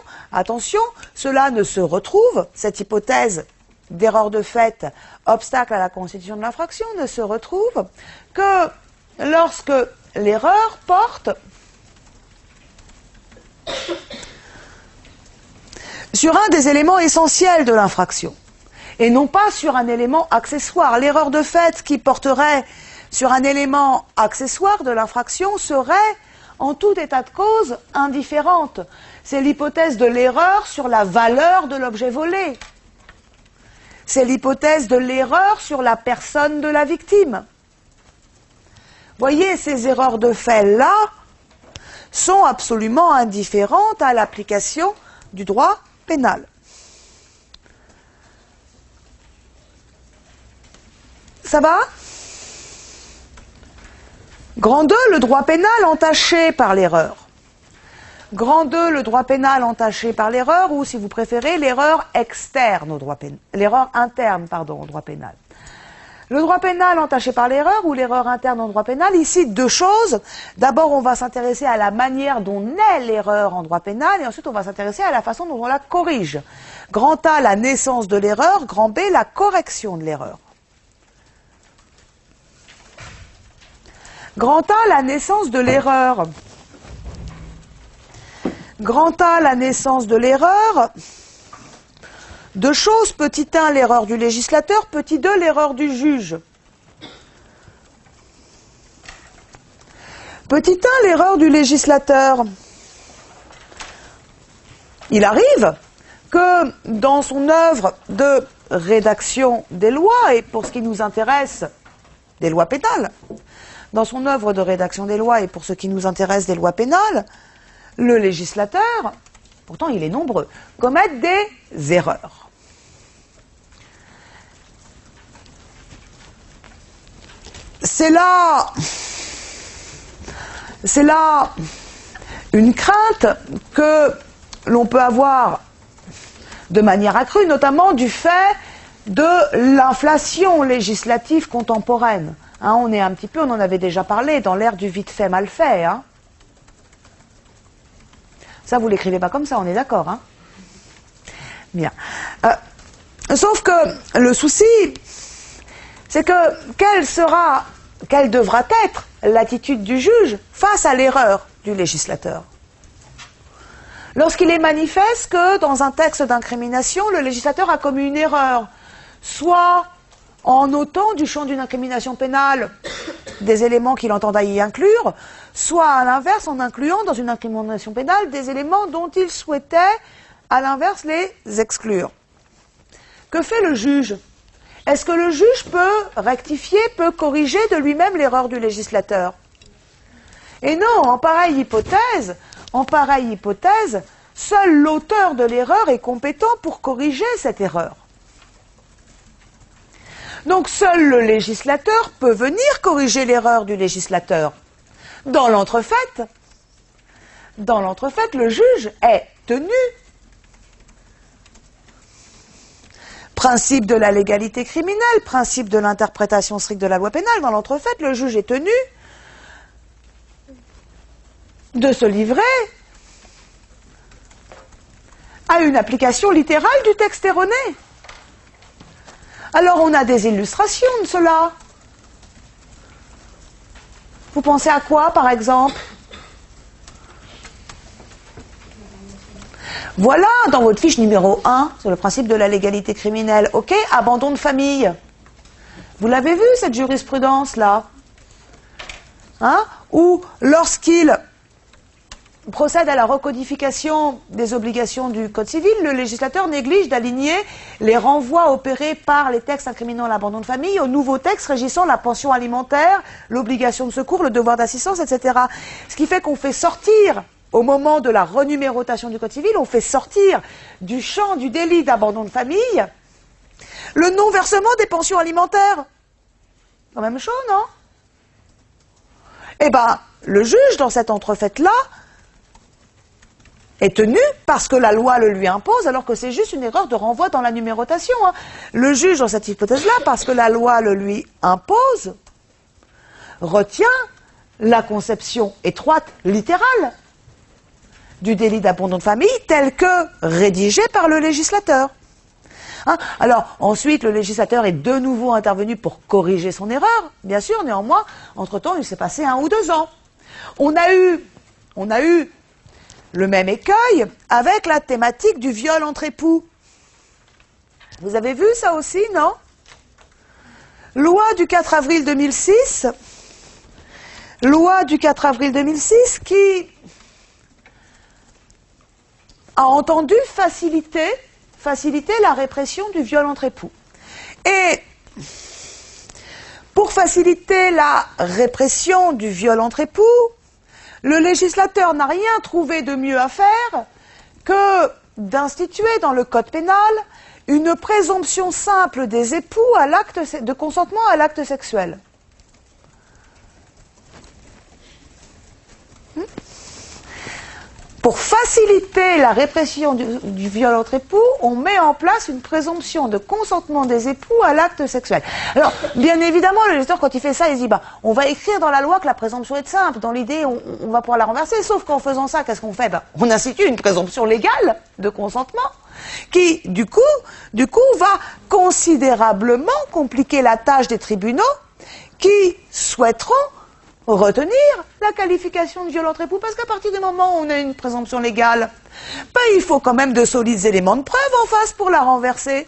cela ne se retrouve, cette hypothèse d'erreur de fait, obstacle à la constitution de l'infraction, ne se retrouve que lorsque l'erreur porte sur un des éléments essentiels de l'infraction, et non pas sur un élément accessoire. L'erreur de fait qui porterait sur un élément accessoire de l'infraction serait, en tout état de cause, indifférente. C'est l'hypothèse de l'erreur sur la valeur de l'objet volé. C'est l'hypothèse de l'erreur sur la personne de la victime. Voyez, ces erreurs de fait-là sont absolument indifférentes à l'application du droit pénal. Ça va ? Grand 2, le droit pénal entaché par l'erreur. Grand 2, le droit pénal entaché par l'erreur, ou si vous préférez, l'erreur externe au droit pénal, l'erreur interne, pardon, au droit pénal. Le droit pénal entaché par l'erreur ou l'erreur interne au droit pénal, ici deux choses. D'abord, on va s'intéresser à la manière dont naît l'erreur en droit pénal, et ensuite on va s'intéresser à la façon dont on la corrige. Grand A, la naissance de l'erreur, grand B, la correction de l'erreur. Grand A, la naissance de l'erreur. Grand A, la naissance de l'erreur. Deux choses, petit 1, l'erreur du législateur, petit 2, l'erreur du juge. Petit 1, l'erreur du législateur. Il arrive que dans son œuvre de rédaction des lois, et pour ce qui nous intéresse, des lois pénales, dans son œuvre de rédaction des lois et pour ce qui nous intéresse des lois pénales, le législateur, pourtant il est nombreux, commette des erreurs. C'est là une crainte que l'on peut avoir de manière accrue, notamment du fait de l'inflation législative contemporaine. Hein, on est un petit peu, on en avait déjà parlé, dans l'ère du vite fait, mal fait. Hein. Ça, vous l'écrivez pas comme ça, on est d'accord. Hein. Bien. Sauf que le souci, c'est que quelle devra être l'attitude du juge face à l'erreur du législateur? Lorsqu'il est manifeste que dans un texte d'incrimination, le législateur a commis une erreur, soit en ôtant du champ d'une incrimination pénale des éléments qu'il entendait y inclure, soit à l'inverse en incluant dans une incrimination pénale des éléments dont il souhaitait, à l'inverse, les exclure. Que fait le juge? Est-ce que le juge peut rectifier, peut corriger de lui-même l'erreur du législateur? Et non, en pareille hypothèse, seul l'auteur de l'erreur est compétent pour corriger cette erreur. Donc seul le législateur peut venir corriger l'erreur du législateur. Dans l'entrefaite, le juge est tenu. Principe de la légalité criminelle, principe de l'interprétation stricte de la loi pénale, dans l'entrefaite, le juge est tenu de se livrer à une application littérale du texte erroné. Alors on a des illustrations de cela. Vous pensez à quoi, par exemple? Voilà, dans votre fiche numéro 1, sur le principe de la légalité criminelle. Ok, abandon de famille. Vous l'avez vu, cette jurisprudence-là, hein? Où, lorsqu'il procède à la recodification des obligations du Code civil, le législateur néglige d'aligner les renvois opérés par les textes incriminant l'abandon de famille aux nouveaux textes régissant la pension alimentaire, l'obligation de secours, le devoir d'assistance, etc. Ce qui fait qu'on fait sortir, au moment de la renumérotation du Code civil, on fait sortir du champ du délit d'abandon de famille le non-versement des pensions alimentaires. La même chose, non? Eh bien, le juge, dans cette entrefaite-là, est tenu parce que la loi le lui impose, alors que c'est juste une erreur de renvoi dans la numérotation. Hein. Le juge, dans cette hypothèse-là, parce que la loi le lui impose, retient la conception étroite, littérale, du délit d'abandon de famille tel que rédigé par le législateur. Hein. Alors, ensuite, le législateur est de nouveau intervenu pour corriger son erreur. Bien sûr, néanmoins, entre-temps, il s'est passé 1 ou 2 ans. On a eu le même écueil avec la thématique du viol entre époux. Vous avez vu ça aussi, non? Loi du 4 avril 2006, loi du 4 avril 2006 qui a entendu faciliter la répression du viol entre époux. Et pour faciliter la répression du viol entre époux, le législateur n'a rien trouvé de mieux à faire que d'instituer dans le Code pénal une présomption simple des époux de consentement à l'acte sexuel. Pour faciliter la répression du viol entre époux, on met en place une présomption de consentement des époux à l'acte sexuel. Alors, bien évidemment, le législateur, quand il fait ça, il dit, on va écrire dans la loi que la présomption est simple. Dans l'idée, on va pouvoir la renverser. Sauf qu'en faisant ça, qu'est-ce qu'on fait? On institue une présomption légale de consentement qui, du coup, va considérablement compliquer la tâche des tribunaux qui souhaiteront retenir la qualification de viol entre époux, parce qu'à partir du moment où on a une présomption légale, il faut quand même de solides éléments de preuve en face pour la renverser.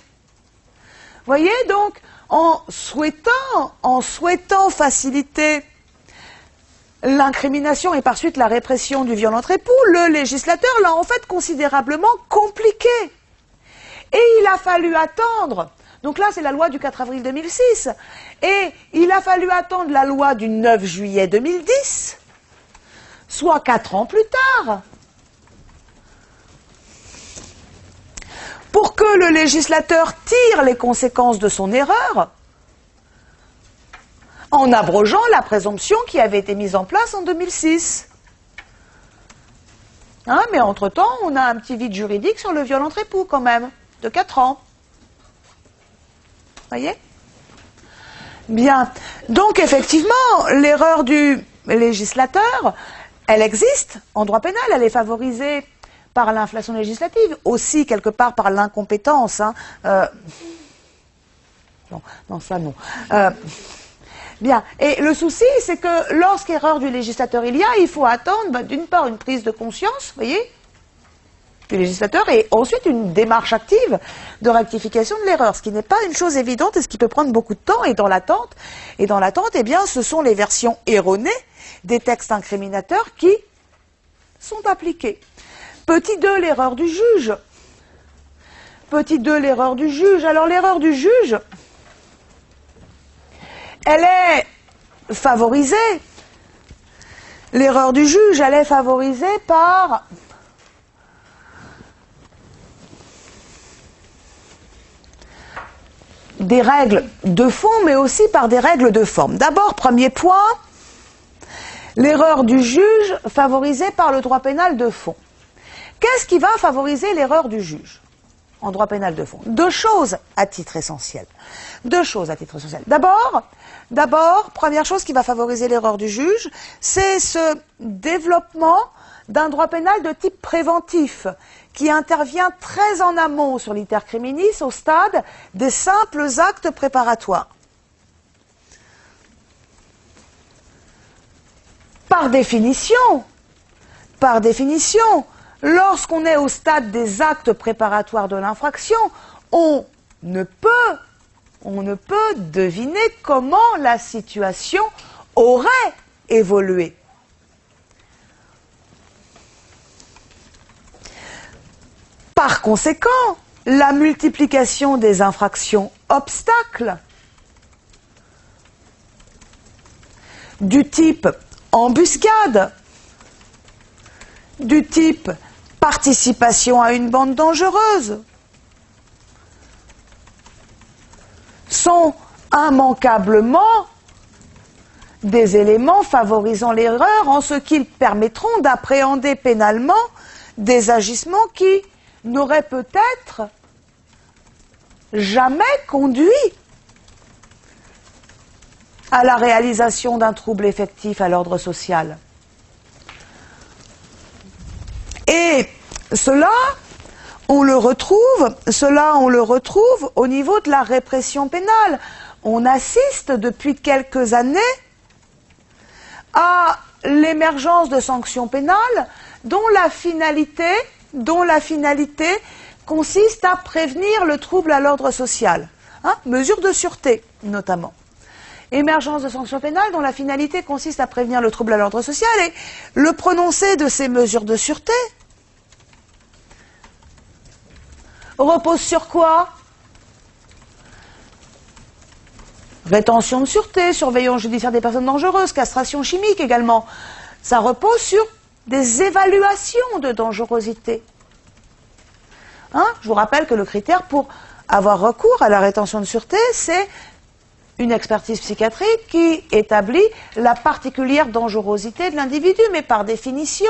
Voyez, donc, en souhaitant faciliter l'incrimination et par suite la répression du viol entre époux, le législateur l'a en fait considérablement compliqué. Et il a fallu attendre. Donc là, c'est la loi du 4 avril 2006. Et il a fallu attendre la loi du 9 juillet 2010, soit 4 ans plus tard, pour que le législateur tire les conséquences de son erreur en abrogeant la présomption qui avait été mise en place en 2006. Mais entre-temps, on a un petit vide juridique sur le viol entre époux quand même, de 4 ans. Voyez? Bien. Donc, effectivement, l'erreur du législateur, elle existe en droit pénal, elle est favorisée par l'inflation législative, aussi quelque part par l'incompétence. Non, ça non. Bien. Et le souci, c'est que lorsqu'erreur du législateur il faut attendre, d'une part, une prise de conscience, voyez, du législateur, et ensuite une démarche active de rectification de l'erreur, ce qui n'est pas une chose évidente et ce qui peut prendre beaucoup de temps. Et dans l'attente, eh bien, ce sont les versions erronées des textes incriminateurs qui sont appliquées. Petit 2, l'erreur du juge. Petit 2, l'erreur du juge. Alors, l'erreur du juge, elle est favorisée. L'erreur du juge, elle est favorisée par des règles de fond, mais aussi par des règles de forme. D'abord, premier point, l'erreur du juge favorisée par le droit pénal de fond. Qu'est-ce qui va favoriser l'erreur du juge en droit pénal de fond? Deux choses à titre essentiel. D'abord, première chose qui va favoriser l'erreur du juge, c'est ce développement d'un droit pénal de type préventif, qui intervient très en amont sur l'iter criminis, au stade des simples actes préparatoires. Par définition, lorsqu'on est au stade des actes préparatoires de l'infraction, on ne peut deviner comment la situation aurait évolué. Par conséquent, la multiplication des infractions obstacles du type embuscade, du type participation à une bande dangereuse, sont immanquablement des éléments favorisant l'erreur en ce qu'ils permettront d'appréhender pénalement des agissements qui n'aurait peut-être jamais conduit à la réalisation d'un trouble effectif à l'ordre social. Et cela, on le retrouve au niveau de la répression pénale. On assiste depuis quelques années à l'émergence de sanctions pénales dont la finalité consiste à prévenir le trouble à l'ordre social. Hein, mesures de sûreté, notamment. Émergence de sanctions pénales dont la finalité consiste à prévenir le trouble à l'ordre social et le prononcé de ces mesures de sûreté repose sur quoi? Rétention de sûreté, surveillance judiciaire des personnes dangereuses, castration chimique également. Ça repose sur des évaluations de dangerosité. Hein, je vous rappelle que le critère pour avoir recours à la rétention de sûreté, c'est une expertise psychiatrique qui établit la particulière dangerosité de l'individu, mais par définition,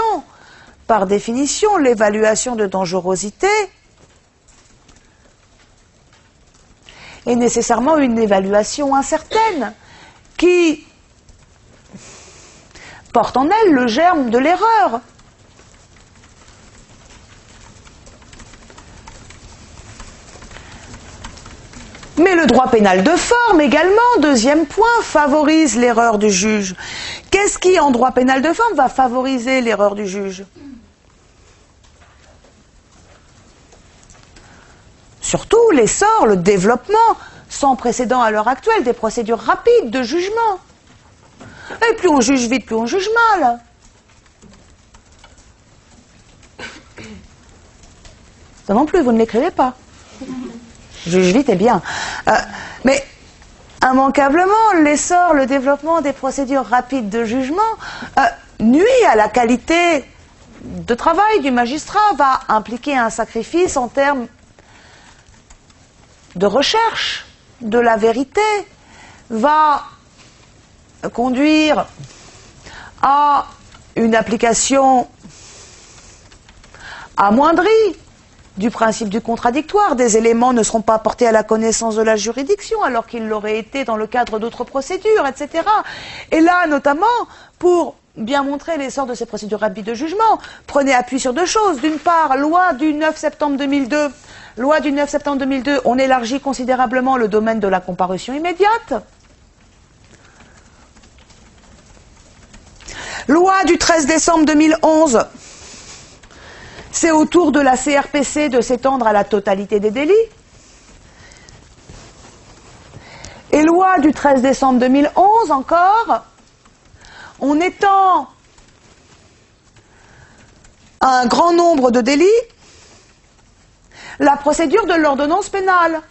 l'évaluation de dangerosité est nécessairement une évaluation incertaine qui porte en elle le germe de l'erreur. Mais le droit pénal de forme également, deuxième point, favorise l'erreur du juge. Qu'est-ce qui, en droit pénal de forme, va favoriser l'erreur du juge? Surtout l'essor, le développement, sans précédent à l'heure actuelle, des procédures rapides de jugement. Et plus on juge vite, plus on juge mal. Ça non plus, vous ne l'écrivez pas. Juge vite et bien. Mais immanquablement, l'essor, le développement des procédures rapides de jugement nuit à la qualité de travail du magistrat, va impliquer un sacrifice en termes de recherche de la vérité, va conduire à une application amoindrie du principe du contradictoire. Des éléments ne seront pas portés à la connaissance de la juridiction alors qu'ils l'auraient été dans le cadre d'autres procédures, etc. Et là, notamment, pour bien montrer l'essor de ces procédures rapides de jugement, prenez appui sur deux choses. D'une part, loi du 9 septembre 2002. Loi du 9 septembre 2002, on élargit considérablement le domaine de la comparution immédiate. Loi du 13 décembre 2011. C'est au tour de la CRPC de s'étendre à la totalité des délits. Et loi du 13 décembre 2011 encore, on étend à un grand nombre de délits la procédure de l'ordonnance pénale.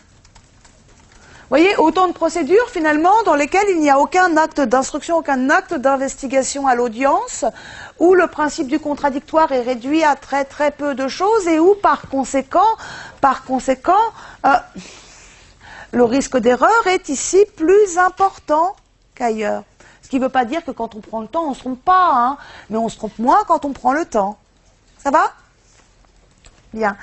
Vous voyez, autant de procédures finalement dans lesquelles il n'y a aucun acte d'instruction, aucun acte d'investigation à l'audience, où le principe du contradictoire est réduit à très très peu de choses et où par conséquent, le risque d'erreur est ici plus important qu'ailleurs. Ce qui ne veut pas dire que quand on prend le temps, on ne se trompe pas, hein, mais on se trompe moins quand on prend le temps. Ça va ? Bien.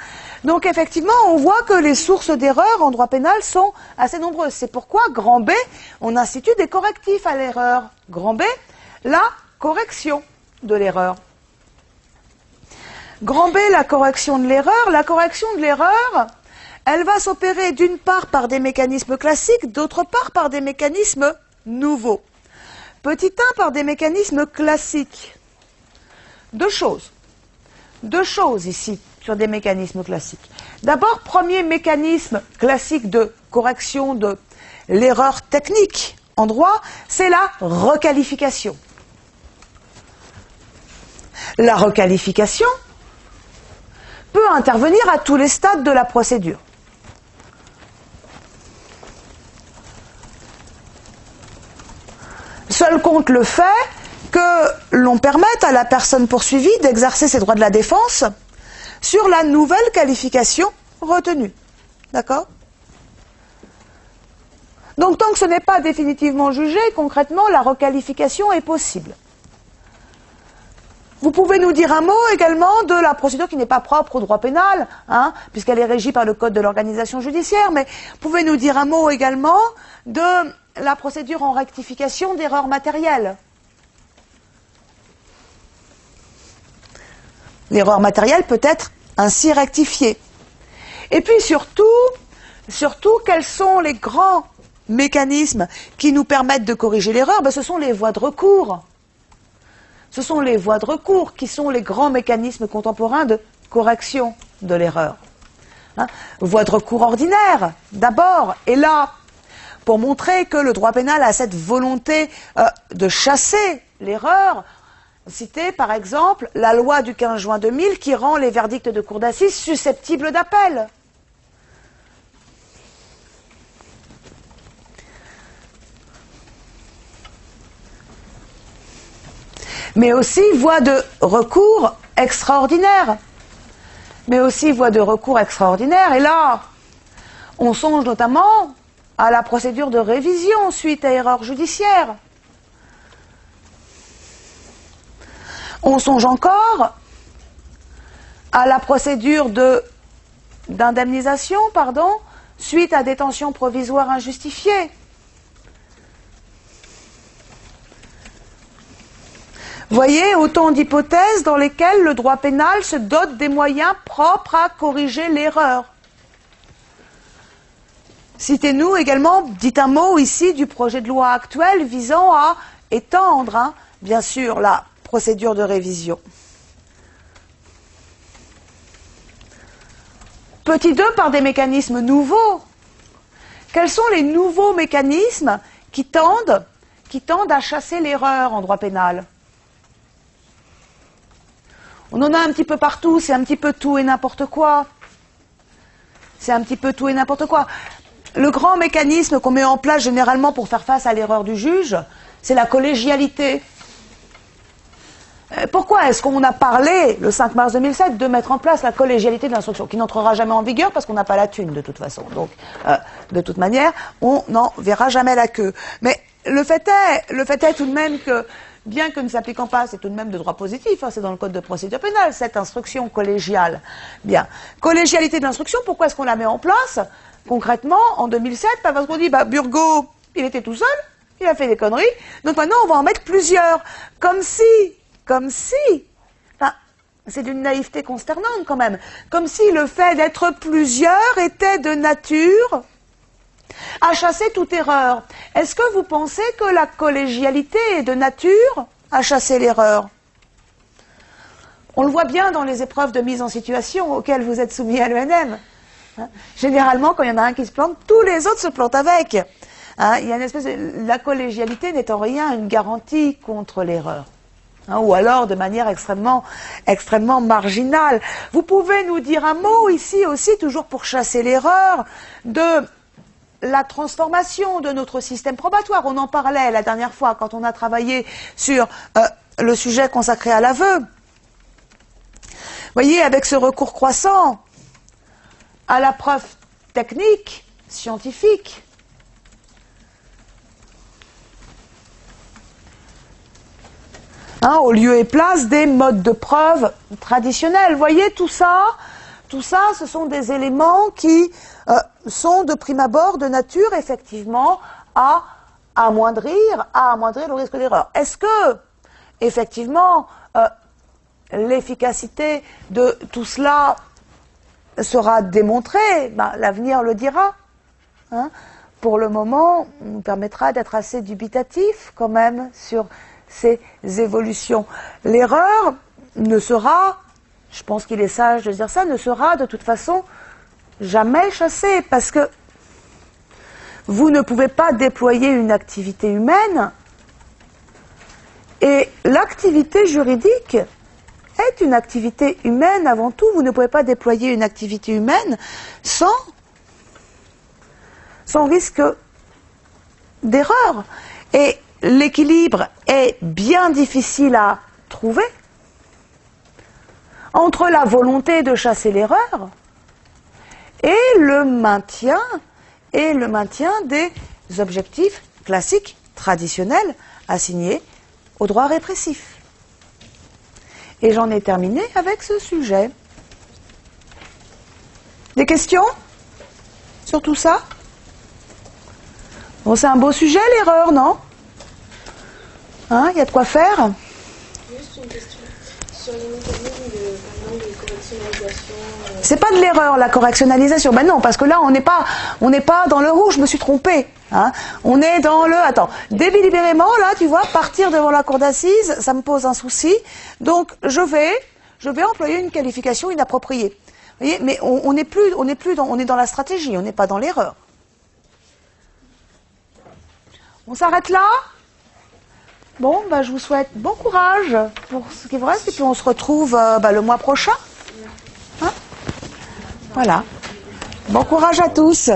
Donc effectivement, on voit que les sources d'erreur en droit pénal sont assez nombreuses. C'est pourquoi, grand B, on institue des correctifs à l'erreur. Grand B, la correction de l'erreur. Grand B, la correction de l'erreur. La correction de l'erreur, elle va s'opérer d'une part par des mécanismes classiques, d'autre part par des mécanismes nouveaux. Petit 1 par des mécanismes classiques. Deux choses ici sur des mécanismes classiques. D'abord, premier mécanisme classique de correction de l'erreur technique en droit, c'est la requalification. La requalification peut intervenir à tous les stades de la procédure. Seul compte le fait que l'on permette à la personne poursuivie d'exercer ses droits de la défense sur la nouvelle qualification retenue. D'accord ? Donc tant que ce n'est pas définitivement jugé, concrètement, la requalification est possible. Vous pouvez nous dire un mot également de la procédure qui n'est pas propre au droit pénal, hein, puisqu'elle est régie par le Code de l'organisation judiciaire, mais vous pouvez nous dire un mot également de la procédure en rectification d'erreurs matérielles. L'erreur matérielle peut être ainsi rectifiée. Et puis surtout, quels sont les grands mécanismes qui nous permettent de corriger l'erreur ? Ce sont les voies de recours. Ce sont les voies de recours qui sont les grands mécanismes contemporains de correction de l'erreur. Voie de recours ordinaire, d'abord, et là, pour montrer que le droit pénal a cette volonté de chasser l'erreur, citer par exemple la loi du 15 juin 2000 qui rend les verdicts de cour d'assises susceptibles d'appel. Mais aussi voie de recours extraordinaire. Mais aussi voie de recours extraordinaire. Et là, on songe notamment à la procédure de révision suite à erreur judiciaire. On songe encore à la procédure d'indemnisation, suite à détention provisoire injustifiée. Voyez, autant d'hypothèses dans lesquelles le droit pénal se dote des moyens propres à corriger l'erreur. Citez-nous également, dites un mot ici du projet de loi actuel visant à étendre, bien sûr, la procédure de révision. Petit 2, par des mécanismes nouveaux. Quels sont les nouveaux mécanismes qui tendent à chasser l'erreur en droit pénal ? On en a un petit peu partout, c'est un petit peu tout et n'importe quoi. C'est un petit peu tout et n'importe quoi. Le grand mécanisme qu'on met en place généralement pour faire face à l'erreur du juge, c'est la collégialité. Pourquoi est-ce qu'on a parlé, le 5 mars 2007, de mettre en place la collégialité de l'instruction, qui n'entrera jamais en vigueur parce qu'on n'a pas la thune de toute façon. Donc, de toute manière, on n'en verra jamais la queue. Mais le fait est tout de même que, bien que ne s'appliquant pas, c'est tout de même de droit positif, c'est dans le code de procédure pénale, cette instruction collégiale. Bien. Collégialité de l'instruction, pourquoi est-ce qu'on la met en place, concrètement, en 2007 ? Parce qu'on dit, Burgot, il était tout seul, il a fait des conneries, donc maintenant on va en mettre plusieurs. Comme si, c'est d'une naïveté consternante quand même, comme si le fait d'être plusieurs était de nature à chasser toute erreur. Est-ce que vous pensez que la collégialité est de nature à chasser l'erreur ? On le voit bien dans les épreuves de mise en situation auxquelles vous êtes soumis à l'ENM. Généralement, quand il y en a un qui se plante, tous les autres se plantent avec. Il y a une espèce de... La collégialité n'est en rien une garantie contre l'erreur. Ou alors de manière extrêmement marginale. Vous pouvez nous dire un mot ici aussi, toujours pour chasser l'erreur, de la transformation de notre système probatoire. On en parlait la dernière fois quand on a travaillé sur le sujet consacré à l'aveu. Voyez, avec ce recours croissant à la preuve technique, scientifique, au lieu et place des modes de preuve traditionnels. Vous voyez, tout ça, ce sont des éléments qui sont de prime abord de nature, effectivement, à amoindrir le risque d'erreur. Est-ce que, effectivement, l'efficacité de tout cela sera démontrée ? L'avenir le dira. Pour le moment, on nous permettra d'être assez dubitatif, quand même, sur ces évolutions. L'erreur ne sera, je pense qu'il est sage de dire ça, ne sera de toute façon jamais chassée, parce que vous ne pouvez pas déployer une activité humaine, et l'activité juridique est une activité humaine avant tout. Vous ne pouvez pas déployer une activité humaine sans risque d'erreur. Et l'équilibre est bien difficile à trouver entre la volonté de chasser l'erreur et le maintien des objectifs classiques, traditionnels, assignés au droit répressif. Et j'en ai terminé avec ce sujet. Des questions sur tout ça ? Bon, c'est un beau sujet, l'erreur, non ? Il y a de quoi faire ? Juste une question. Sur les mécanismes de correctionnalisation... C'est pas de l'erreur, la correctionnalisation. Ben non, parce que là, on n'est pas dans le rouge, je me suis trompée. Hein, on est dans le... Attends, délibérément, là, tu vois, partir devant la cour d'assises, ça me pose un souci. Donc, je vais employer une qualification inappropriée. Vous voyez, mais on est dans la stratégie, on n'est pas dans l'erreur. On s'arrête là? Bon, bah, je vous souhaite bon courage pour ce qui vous reste, et puis on se retrouve le mois prochain. Hein, voilà. Bon courage à tous.